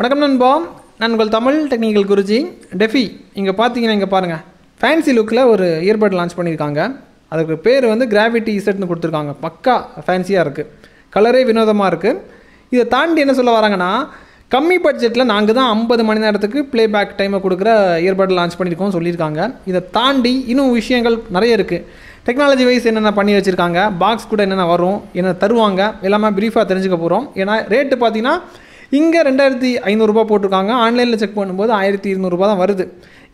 வணக்கம் நண்பா, நான் உங்கள் தமிழ் டெக்னிக்கல் குருஜி டெஃபி. இங்கே பார்த்தீங்கன்னா இங்கே பாருங்கள், ஃபேன்சி லுக்கில் ஒரு இயர்பட் லான்ச் பண்ணியிருக்காங்க. அதுக்கு பேர் வந்து GravityZன்னு கொடுத்துருக்காங்க. பக்கா ஃபேன்சியாக இருக்குது, கலரே வினோதமாக இருக்குது. இதை தாண்டி என்ன சொல்ல வராங்கன்னா, கம்மி பட்ஜெட்டில் நாங்கள் தான் 50 மணி நேரத்துக்கு ப்ளேபேக் டைமை கொடுக்குற இயர்பட் லான்ச் பண்ணியிருக்கோம் சொல்லியிருக்காங்க. இதை தாண்டி இன்னும் விஷயங்கள் நிறைய இருக்குது. டெக்னாலஜி வைஸ் என்னென்ன பண்ணி வச்சுருக்காங்க, பாக்ஸ் கூட என்னென்ன வரும், என்ன தருவாங்க, எல்லாமே ப்ரீஃபாக தெரிஞ்சுக்க போகிறோம். ஏன்னா ரேட்டு பார்த்தீங்கன்னா இங்கே 2500 போட்டிருக்காங்க. ஆன்லைனில் செக் பண்ணும்போது 1200 தான் வருது.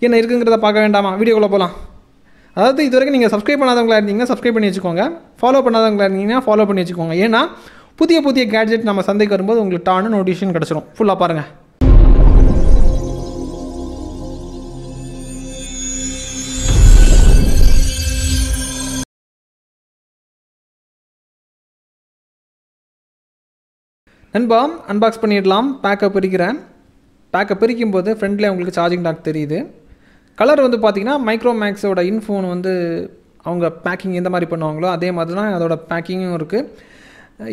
என்ன இருக்குங்கிறத பார்க்க வேண்டாமா? வீடியோக்குள்ளே போகலாம். அதாவது இது வரைக்கும் நீங்கள் சப்ஸ்கிரைப் பண்ணாதவங்களா இருந்தீங்கன்னா சப்ஸ்கிரைப் பண்ணி வச்சுக்கோங்க. ஃபாலோ பண்ணாதவங்களா இருந்தீங்கன்னா ஃபாலோ பண்ணி வச்சுக்கோங்க. ஏன்னா புதிய புதிய கேட்ஜெட் நம்ம சந்தைக்கு வரும்போது உங்களுக்கு டான்னு நோட்டிஃபிகேஷன் கிடச்சிரும். ஃபுல்லாக பாருங்கள். நண்பா, அன்பாக்ஸ் பண்ணிடலாம். பேக்கை பிரிக்கிறேன். பேக்கை பிரிக்கும் போது ஃப்ரண்ட்லேயே உங்களுக்கு சார்ஜிங் டாக் தெரியுது. கலர் வந்து பார்த்திங்கன்னா மைக்ரோமேக்ஸோட இன்ஃபோன் வந்து அவங்க பேக்கிங் எந்த மாதிரி பண்ணுவாங்களோ அதே மாதிரி தான் அதோட பேக்கிங்கும் இருக்குது.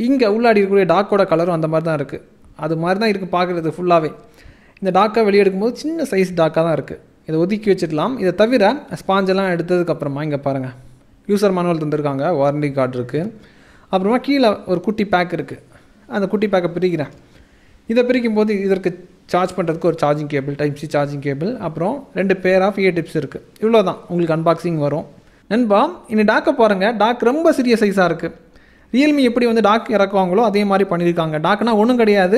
இங்கே உள்ளாடி இருக்கக்கூடிய டாக்கோட கலரும் அந்த மாதிரி தான் இருக்குது. அது மாதிரி தான் இருக்குது பார்க்குறது ஃபுல்லாகவே. இந்த டாக்கை வெளியே எடுக்கும்போது சின்ன சைஸ் டாக்காக தான் இருக்குது. இதை ஒதுக்கி வச்சிடலாம். இதை தவிர ஸ்பாஞ்செல்லாம் எடுத்ததுக்கப்புறமா இங்கே பாருங்கள், யூசர் மேனுவல் தந்துருக்காங்க, வாரண்டி கார்டு இருக்குது. அப்புறமா கீழே ஒரு குட்டி பேக் இருக்குது. அந்த குட்டி பேக்கை பிரிக்கிறேன். இதை பிரிக்கும் போது இதற்கு சார்ஜ் பண்ணுறதுக்கு ஒரு charging cable, type C charging cable, அப்புறம் 2 பேர் ஆஃப் இயர் டிப்ஸ் இருக்குது. இவ்வளோ தான் உங்களுக்கு அன்பாக்சிங் வரும். நண்பா, இந்த டாக்கை பாருங்கள். டாக் ரொம்ப சிறிய சைஸாக இருக்குது. ரியல்மி எப்படி வந்து டாக் இறக்குவாங்களோ அதே மாதிரி பண்ணியிருக்காங்க. டாக்னா ஒன்றும் கிடையாது,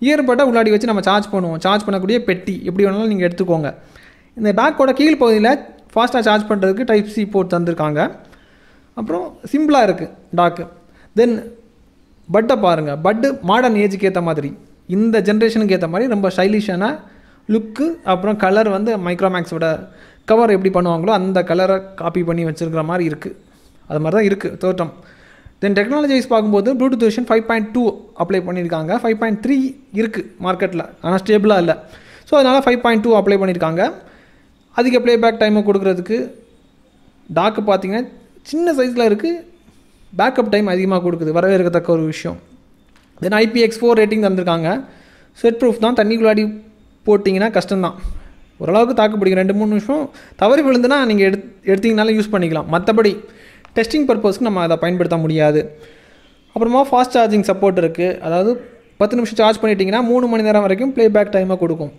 இயர்பட்டை உள்ளாடி வச்சு நம்ம சார்ஜ் பண்ணுவோம். சார்ஜ் பண்ணக்கூடிய பெட்டி எப்படி வேணாலும் நீங்கள் எடுத்துக்கோங்க. இந்த டாக்கோட கீழ் பகுதியில் ஃபாஸ்ட்டாக சார்ஜ் பண்ணுறதுக்கு டைப் சி போர்ட் தந்திருக்காங்க. அப்புறம் சிம்பிளாக இருக்குது டாக்கு. தென் பட்டை பாருங்கள். பட்டு மாடர்ன் ஏஜுக்கு ஏற்ற மாதிரி, இந்த ஜென்ரேஷனுக்கு ஏற்ற மாதிரி ரொம்ப ஸ்டைலிஷான லுக்கு. அப்புறம் கலர் வந்து மைக்ரோமேக்ஸோட கவர் எப்படி பண்ணுவாங்களோ அந்த கலரை காப்பி பண்ணி வச்சுருக்கிற மாதிரி இருக்குது. அது மாதிரி தான் இருக்குது தோற்றம். தென் டெக்னாலஜி வைஸ் பார்க்கும்போது ப்ளூடூத் வெர்ஷன் 5.2 அப்ளை பண்ணியிருக்காங்க. 5.3 இருக்குது மார்க்கெட்டில், ஆனால் ஸ்டேபிளாக இல்லை. ஸோ அதனால் 5.2 அப்ளை பண்ணியிருக்காங்க. அதிக ப்ளேபேக் டைமை கொடுக்குறதுக்கு டாக்கு பார்த்திங்கன்னா சின்ன சைஸில் இருக்குது. பேக்கப் டைம் அதிகமாக கொடுக்குது, வரவேற்கத்தக்க ஒரு விஷயம். தென் IPX4 ரேட்டிங் தந்திருக்காங்க. ஸ்வெட் ப்ரூஃப் தான், தண்ணிக்குள்ளாடி போட்டிங்கன்னா கஷ்டம்தான். ஓரளவுக்கு தாக்கு பிடிக்கும். 2-3 நிமிஷம் தவறி விழுந்துன்னா நீங்கள் எடுத்திங்கனாலும் யூஸ் பண்ணிக்கலாம். மற்றபடி டெஸ்டிங் பர்பஸ்க்கு நம்ம அதை பயன்படுத்த முடியாது. அப்புறமா ஃபாஸ்ட் சார்ஜிங் சப்போர்ட் இருக்குது. அதாவது 10 நிமிஷம் சார்ஜ் பண்ணிட்டீங்கன்னா 3 மணி நேரம் வரைக்கும் ப்ளேபேக் டைமை கொடுக்கும்.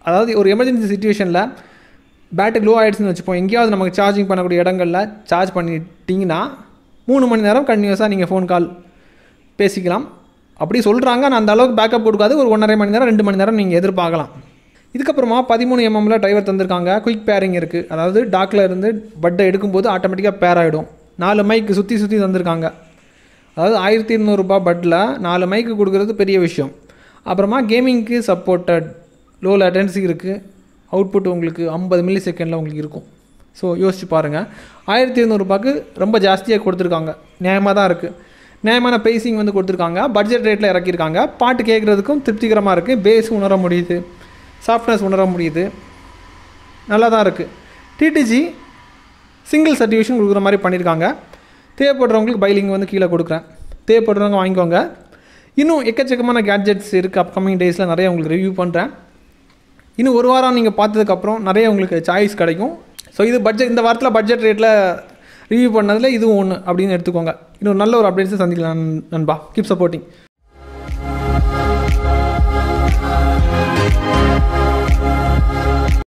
அதாவது ஒரு எமர்ஜென்சி சுச்சுவேஷனில் பேட்டரி லோ ஆகிடுச்சுன்னு வச்சுப்போம், எங்கேயாவது நமக்கு சார்ஜிங் பண்ணக்கூடிய இடங்களில் சார்ஜ் பண்ணிட்டீங்கன்னா 3 மணி நேரம் கண்டினியூஸாக நீங்கள் ஃபோன் கால் பேசிக்கலாம். அப்படி சொல்கிறாங்க. நான் அந்த அளவுக்கு பேக்கப் கொடுக்காது. ஒரு 1.5 மணி நேரம் 2 மணி நேரம் நீங்கள் எதிர்பார்க்கலாம். இதுக்கப்புறமா 13 mmல டிரைவர் தந்திருக்காங்க. குயிக் பேரிங் இருக்குது. அதாவது டாக்கில் இருந்து பட்டை எடுக்கும்போது ஆட்டோமேட்டிக்காக பேர் ஆகிடும். 4 மைக்கு சுற்றி தந்திருக்காங்க. அதாவது 1200 பட்டில் 4 மைக்கு கொடுக்குறது பெரிய விஷயம். அப்புறமா கேமிங்க்கு சப்போர்ட்டட், லோ லேட்டன்சி இருக்குது. அவுட்புட் உங்களுக்கு 50 மில்லி செகண்டில் உங்களுக்கு இருக்கும். ஸோ யோசிச்சு பாருங்கள், 1200 ரொம்ப ஜாஸ்தியாக கொடுத்துருக்காங்க. நியாயமாக தான் இருக்குது. நியாயமான ப்ரைஸிங் வந்து கொடுத்துருக்காங்க. பட்ஜெட் ரேட்டில் இறக்கியிருக்காங்க. பாட்டு கேட்குறதுக்கும் திருப்திகரமாக இருக்குது. பேஸ் உணர முடியுது, சாஃப்ட்னஸ் உணர முடியுது, நல்லா தான் இருக்குது. டிடிஜி சிங்கிள் சர்டிஃபிகேஷன் கொடுக்குற மாதிரி பண்ணியிருக்காங்க. தேவைப்படுறவங்களுக்கு பைலிங் வந்து கீழே கொடுக்குறேன், தேவைப்படுறவங்க வாங்கிக்கோங்க. இன்னும் எக்கச்சக்கமான கேட்ஜெட்ஸ் இருக்குது. அப்கமிங் டேஸில் நிறைய உங்களுக்கு ரிவ்யூ பண்ணுறேன். இன்னும் ஒரு வாரம் நீங்கள் பார்த்ததுக்கப்புறம் நிறைய உங்களுக்கு சாய்ஸ் கிடைக்கும். ஸோ இது இந்த வாரத்தில் பட்ஜெட் ரேட்டில் ரிவ்யூ பண்ணதில் இதுவும் ஒன்று அப்படின்னு எடுத்துக்கோங்க. இன்னொரு நல்ல ஒரு அப்டேட்ஸை சந்திக்கலாம் நண்பா. Keep supporting.